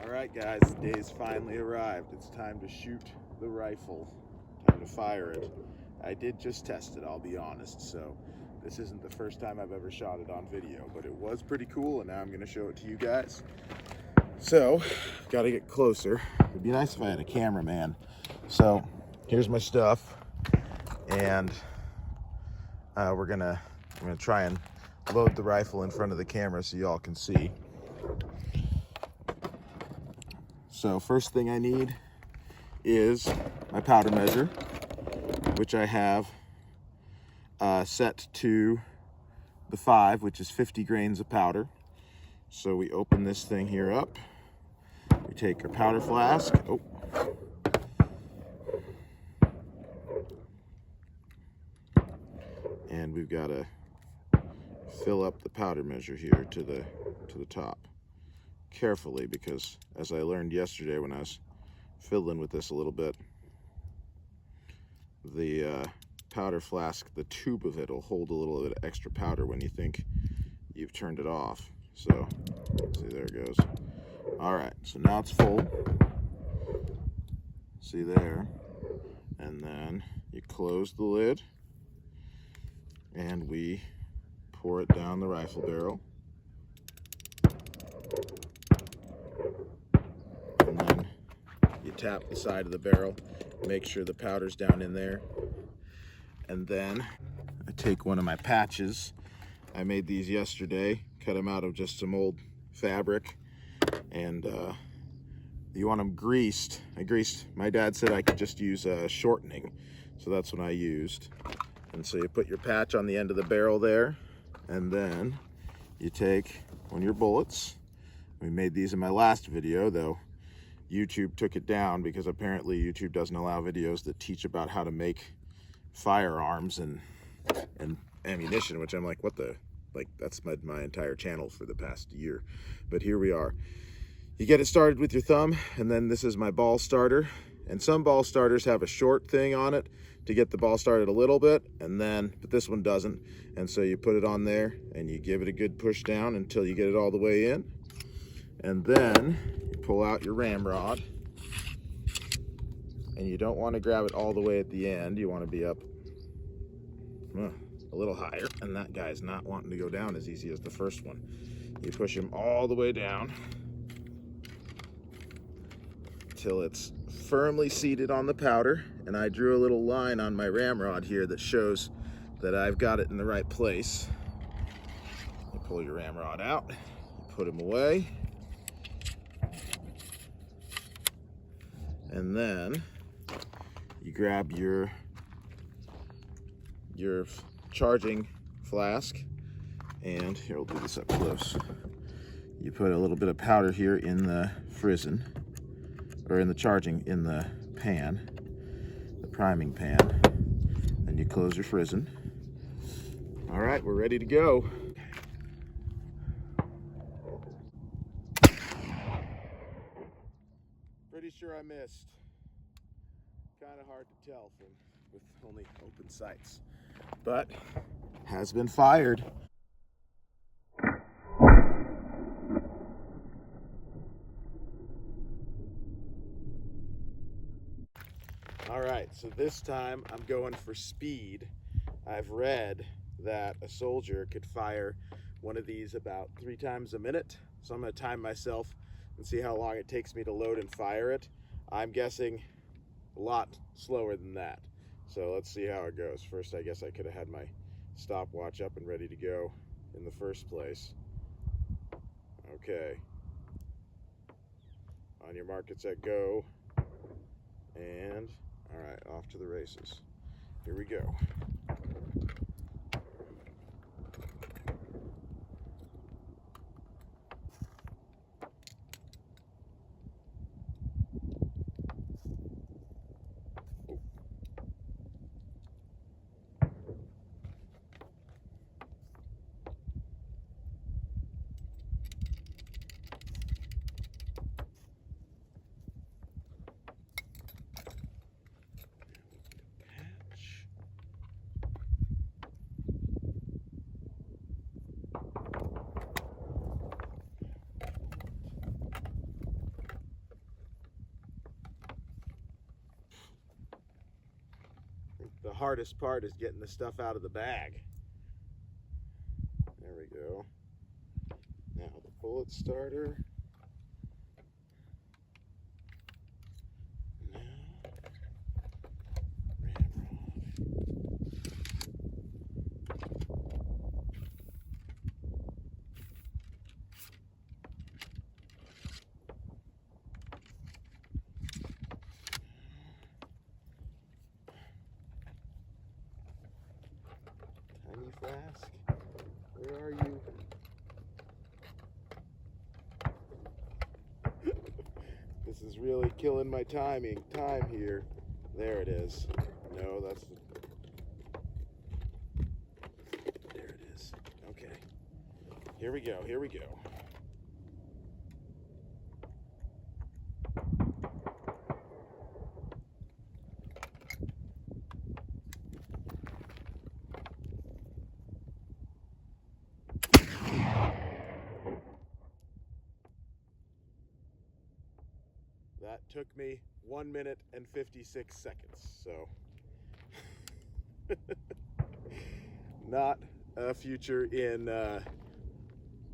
Alright guys, the day's finally arrived. It's time to shoot the rifle. Time to fire it. I did just test it, I'll be honest, so this isn't the first time I've ever shot it on video, but it was pretty cool, and now I'm going to show it to you guys. So, gotta get closer. It'd be nice if I had a cameraman. So, here's my stuff, and I'm gonna try and load the rifle in front of the camera so y'all can see. So first thing I need is my powder measure, which I have set to the 5, which is 50 grains of powder. So we open this thing here up. We take our powder flask. And we've got to fill up the powder measure here to the top carefully, because as I learned yesterday when I was fiddling with this a little bit, the powder flask, the tube of it will hold a little bit of extra powder when you think you've turned it off. So see, there it goes. All right, so now it's full. See there, and then you close the lid and we pour it down the rifle barrel. And then you tap the side of the barrel, make sure the powder's down in there. And then I take one of my patches. I made these yesterday, cut them out of just some old fabric, and you want them greased. My dad said I could just use shortening, so that's what I used. And so you put your patch on the end of the barrel there, and then you take one of your bullets. We made these in my last video, though YouTube took it down because apparently YouTube doesn't allow videos that teach about how to make firearms and ammunition, which I'm like, what the, like, that's my entire channel for the past year. But here we are. You get it started with your thumb, and then this is my ball starter. And some ball starters have a short thing on it to get the ball started a little bit, but this one doesn't. And so you put it on there and you give it a good push down until you get it all the way in. And then you pull out your ramrod, and you don't want to grab it all the way at the end. You want to be up a little higher, and that guy's not wanting to go down as easy as the first one. You push him all the way down till it's firmly seated on the powder, and I drew a little line on my ramrod here that shows that I've got it in the right place. You pull your ramrod out, you put him away, and then you grab your charging flask, and here, we'll do this up close. You put a little bit of powder here in the frizzen, or in the pan, the priming pan. Then you close your frizzen. All right, we're ready to go. Pretty sure I missed. Kind of hard to tell with only open sights, but has been fired. All right, so this time I'm going for speed. I've read that a soldier could fire one of these about 3 times a minute. So I'm gonna time myself and see how long it takes me to load and fire it. I'm guessing a lot slower than that. So let's see how it goes. First, I guess I could have had my stopwatch up and ready to go in the first place. Okay. On your mark, get set, go. And all right, off to the races. Here we go. hardest part is getting the stuff out of the bag. There we go. Now the bullet starter. Now, tiny flask, where are you? This is really killing my time here. There it is. No, that's the... There it is. Okay. Here we go. Here we go. That took me 1 minute and 56 seconds, so not a future in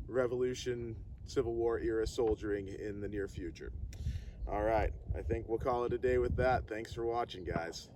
Revolution, Civil War era soldiering in the near future. All right, I think we'll call it a day with that. Thanks for watching, guys.